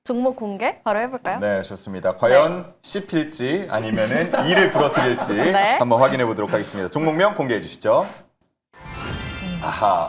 종목 공개 바로 해볼까요? 네, 좋습니다. 과연 씹힐지 아니면은 이를 부러뜨릴지 네. 한번 확인해 보도록 하겠습니다. 종목명 공개해 주시죠. 아하,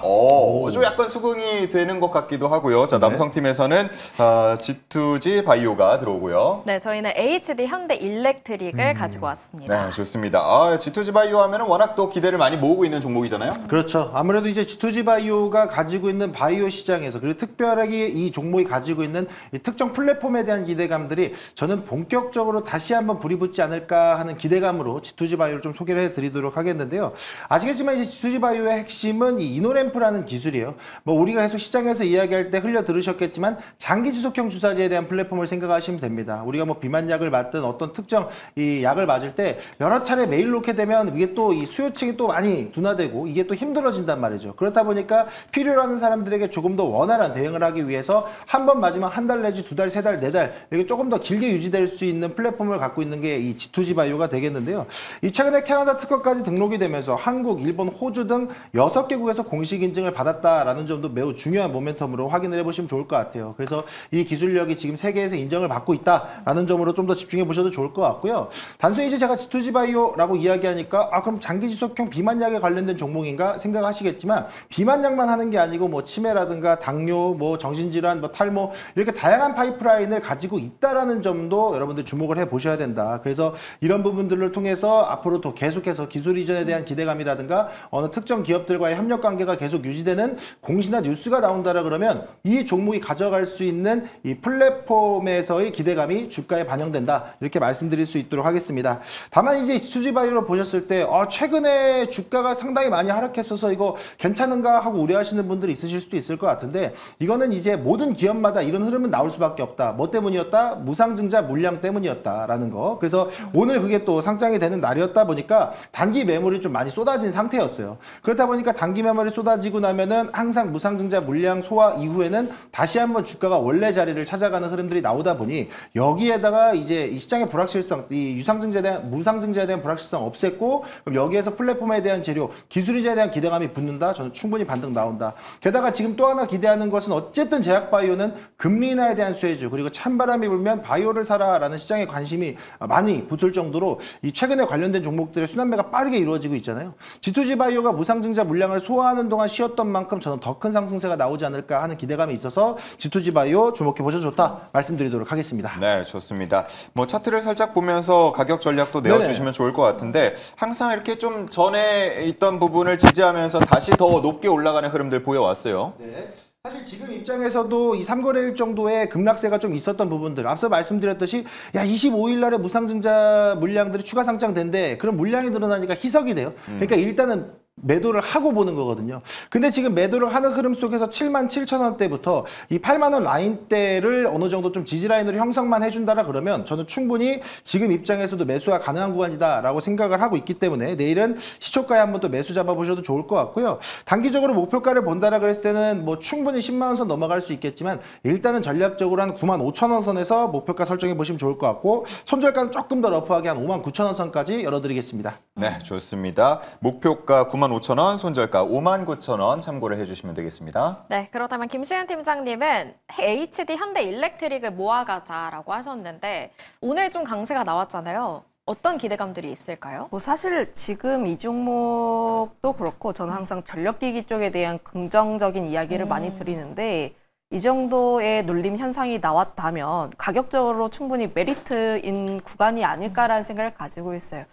좀 약간 수긍이 되는 것 같기도 하고요. 자, 남성팀에서는 G2G 바이오가 들어오고요. 네, 저희는 HD 현대 일렉트릭을 가지고 왔습니다. 네, 좋습니다. G2G 바이오 하면은 워낙 또 기대를 많이 모으고 있는 종목이잖아요. 그렇죠. 아무래도 이제 G2G 바이오가 가지고 있는 바이오 시장에서 그리고 특별하게 이 종목이 가지고 있는 이 특정 플랫폼에 대한 기대감들이 저는 본격적으로 다시 한번 불이 붙지 않을까 하는 기대감으로 G2G 바이오를 좀 소개를 해드리도록 하겠는데요. 아시겠지만 이제 G2G 바이오의 핵심은 이 이노램프라는 기술이에요. 뭐 우리가 계속 시장에서 이야기할 때 흘려 들으셨겠지만 장기 지속형 주사제에 대한 플랫폼을 생각하시면 됩니다. 우리가 뭐 비만약을 맞든 어떤 특정 이 약을 맞을 때 여러 차례 매일 놓게 되면 이게 또 이 수요층이 또 많이 둔화되고 이게 또 힘들어진단 말이죠. 그렇다 보니까 필요로 하는 사람들에게 조금 더 원활한 대응을 하기 위해서 한 번 맞으면 한 달 내지 두 달, 세 달, 네 달 이게 조금 더 길게 유지될 수 있는 플랫폼을 갖고 있는 게 이 G2G 바이오가 되겠는데요. 이 최근에 캐나다 특허까지 등록이 되면서 한국, 일본, 호주 등 6개국에서 공식 인증을 받았다라는 점도 매우 중요한 모멘텀으로 확인을 해보시면 좋을 것 같아요. 그래서 이 기술력이 지금 세계에서 인정을 받고 있다라는 점으로 좀 더 집중해 보셔도 좋을 것 같고요. 단순히 이제 제가 G2G 바이오라고 이야기하니까 그럼 장기 지속형 비만약에 관련된 종목인가 생각하시겠지만 비만약만 하는 게 아니고 뭐 치매라든가 당뇨, 뭐 정신질환, 뭐 탈모 이렇게 다양한 파이프라인을 가지고 있다라는 점도 여러분들 주목을 해 보셔야 된다. 그래서 이런 부분들을 통해서 앞으로 더 계속해서 기술 이전에 대한 기대감이라든가 어느 특정 기업들과의 협력 관계가 계속 유지되는 공시나 뉴스가 나온다라 그러면 이 종목이 가져갈 수 있는 이 플랫폼에서의 기대감이 주가에 반영된다. 이렇게 말씀드릴 수 있도록 하겠습니다. 다만 이제 G2G 바이오를 보셨을 때 최근에 주가가 상당히 많이 하락했어서 이거 괜찮은가 하고 우려하시는 분들이 있으실 수도 있을 것 같은데 이거는 이제 모든 기업마다 이런 흐름은 나올 수밖에 없다. 뭐 때문이었다? 무상증자 물량 때문이었다라는 거. 그래서 오늘 그게 또 상장이 되는 날이었다 보니까 단기 매물이 좀 많이 쏟아진 상태였어요. 그렇다 보니까 단기 매물이 쏟아지고 나면은 항상 무상증자 물량 소화 이후에는 다시 한번 주가가 원래 자리를 찾아가는 흐름들이 나오다 보니 여기에다가 이제 이 시장의 불확실성, 이 유상증자에 대한 무상증자에 대한 불확실성 없앴고 그럼 여기에서 플랫폼에 대한 재료, 기술이자에 대한 기대감이 붙는다. 저는 충분히 반등 나온다. 게다가 지금 또 하나 기대하는 것은 어쨌든 제약바이오는 금리 인하에 대한 수혜주 그리고 찬바람이 불면 바이오를 사라라는 시장의 관심이 많이 붙을 정도로 이 최근에 관련된 종목들의 순환매가 빠르게 이루어지고 있잖아요. G2G 바이오가 무상증자 물량을 소화하는 동안 쉬었던 만큼 저는 더 큰 상승세가 나오지 않을까 하는 기대감이 있어서 G2G 바이오 주목해 보셔도 좋다 말씀드리도록 하겠습니다. 네, 좋습니다. 뭐 차트를 살짝 보면서 가격 전략도 내어주시면 좋을 것 같은데 항상 이렇게 좀 전에 있던 부분을 지지하면서 다시 더 높게 올라가는 흐름들 보여왔어요. 네. 사실 지금 입장에서도 이 3거래일 정도의 급락세가 좀 있었던 부분들 앞서 말씀드렸듯이 25일 날에 무상증자 물량들이 추가 상장된대 그럼 물량이 늘어나니까 희석이 돼요. 그러니까 일단은 매도를 하고 보는 거거든요. 근데 지금 매도를 하는 흐름 속에서 77,000원대부터 이 8만원 라인대를 어느 정도 좀 지지 라인으로 형성만 해준다라 그러면 저는 충분히 지금 입장에서도 매수가 가능한 구간이다라고 생각을 하고 있기 때문에 내일은 시초가에 한번 또 매수 잡아보셔도 좋을 것 같고요. 단기적으로 목표가를 본다라 그랬을 때는 뭐 충분히 10만원 선 넘어갈 수 있겠지만 일단은 전략적으로 한 95,000원 선에서 목표가 설정해 보시면 좋을 것 같고 손절가는 조금 더 러프하게 한 59,000원 선까지 열어드리겠습니다. 네, 좋습니다. 목표가 95,000원, 손절가 59,000원 참고를 해주시면 되겠습니다. 네, 그렇다면 김시은 팀장님은 HD 현대 일렉트릭을 모아가자라고 하셨는데 오늘 좀 강세가 나왔잖아요. 어떤 기대감들이 있을까요? 뭐 사실 지금 이 종목도 그렇고 저는 항상 전력기기 쪽에 대한 긍정적인 이야기를 많이 드리는데 이 정도의 눌림 현상이 나왔다면 가격적으로 충분히 메리트인 구간이 아닐까라는 생각을 가지고 있어요.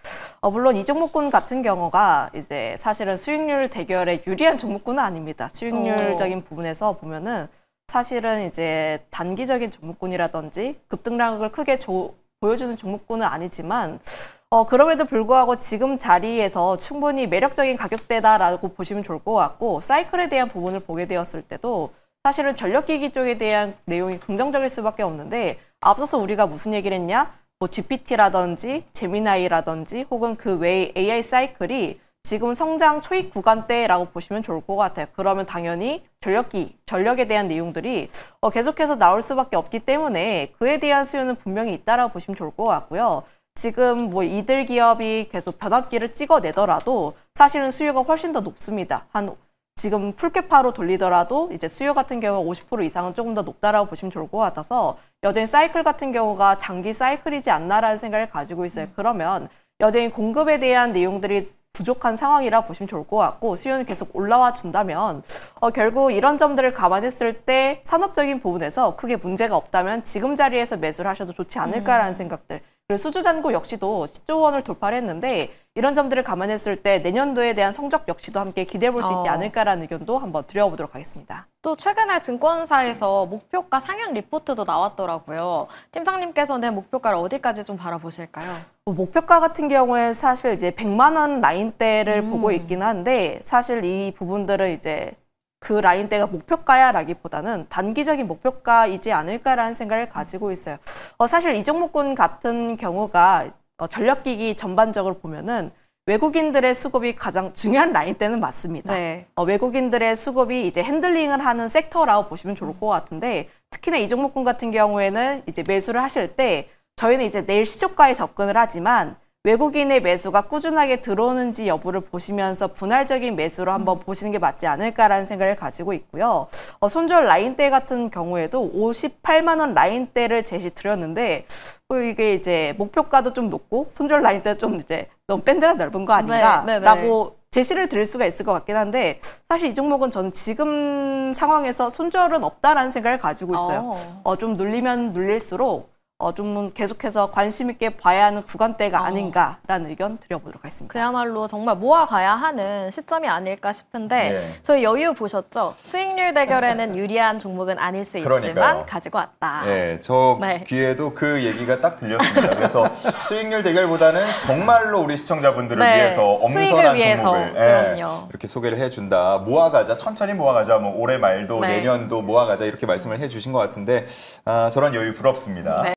물론 이 종목군 같은 경우가 이제 사실은 수익률 대결에 유리한 종목군은 아닙니다. 수익률적인 부분에서 보면은 사실은 이제 단기적인 종목군이라든지 급등락을 크게 보여주는 종목군은 아니지만 그럼에도 불구하고 지금 자리에서 충분히 매력적인 가격대다라고 보시면 좋을 것 같고 사이클에 대한 부분을 보게 되었을 때도 사실은 전력기기 쪽에 대한 내용이 긍정적일 수밖에 없는데 앞서서 우리가 무슨 얘기를 했냐? 뭐 GPT라든지 제미나이라든지 혹은 그 외의 AI 사이클이 지금 성장 초입 구간대라고 보시면 좋을 것 같아요. 그러면 당연히 전력에 대한 내용들이 계속해서 나올 수밖에 없기 때문에 그에 대한 수요는 분명히 있다라고 보시면 좋을 것 같고요. 지금 뭐 이들 기업이 계속 변압기를 찍어내더라도 사실은 수요가 훨씬 더 높습니다. 한 지금 풀캐파로 돌리더라도 이제 수요 같은 경우 50% 이상은 조금 더 높다라고 보시면 좋을 것 같아서 여전히 사이클 같은 경우가 장기 사이클이지 않나라는 생각을 가지고 있어요. 그러면 여전히 공급에 대한 내용들이 부족한 상황이라 보시면 좋을 것 같고 수요는 계속 올라와 준다면 결국 이런 점들을 감안했을 때 산업적인 부분에서 크게 문제가 없다면 지금 자리에서 매수를 하셔도 좋지 않을까라는 생각들. 그리고 수주잔고 역시도 10조 원을 돌파를 했는데 이런 점들을 감안했을 때 내년도에 대한 성적 역시도 함께 기대해 볼 수 있지 않을까라는 의견도 한번 드려보도록 하겠습니다. 또 최근에 증권사에서 목표가 상향 리포트도 나왔더라고요. 팀장님께서는 목표가를 어디까지 좀 바라보실까요? 목표가 같은 경우에 사실 이제 100만 원 라인대를 보고 있긴 한데 사실 이 부분들은 이제 그 라인대가 목표가야라기보다는 단기적인 목표가이지 않을까라는 생각을 가지고 있어요. 사실 이 종목군 같은 경우가 전력기기 전반적으로 보면은 외국인들의 수급이 가장 중요한 라인대는 맞습니다. 네. 외국인들의 수급이 이제 핸들링을 하는 섹터라고 보시면 좋을 것 같은데 특히나 이 종목군 같은 경우에는 이제 매수를 하실 때 저희는 이제 내일 시초가에 접근을 하지만 외국인의 매수가 꾸준하게 들어오는지 여부를 보시면서 분할적인 매수로 한번 보시는 게 맞지 않을까라는 생각을 가지고 있고요. 손절 라인대 같은 경우에도 58만 원 라인대를 제시드렸는데 이게 이제 목표가도 좀 높고 손절 라인대도 좀 이제 너무 밴드가 넓은 거 아닌가라고 제시를 드릴 수가 있을 것 같긴 한데 사실 이 종목은 저는 지금 상황에서 손절은 없다라는 생각을 가지고 있어요. 좀 눌리면 눌릴수록 좀 계속해서 관심 있게 봐야 하는 구간대가 아닌가라는 의견 드려보도록 하겠습니다. 그야말로 정말 모아가야 하는 시점이 아닐까 싶은데 네. 저희 여유 보셨죠? 수익률 대결에는 유리한 종목은 아닐 수 있지만 그러니까요. 가지고 왔다. 네, 저 네. 귀에도 그 얘기가 딱 들렸습니다. 그래서 수익률 대결보다는 정말로 우리 시청자분들을 네, 위해서 수익을 엄선한 위해서. 종목을 그럼요. 이렇게 소개를 해준다. 모아가자, 천천히 모아가자. 뭐 올해 말도 네. 내년도 모아가자 이렇게 말씀을 해주신 것 같은데 저런 여유 부럽습니다. 네.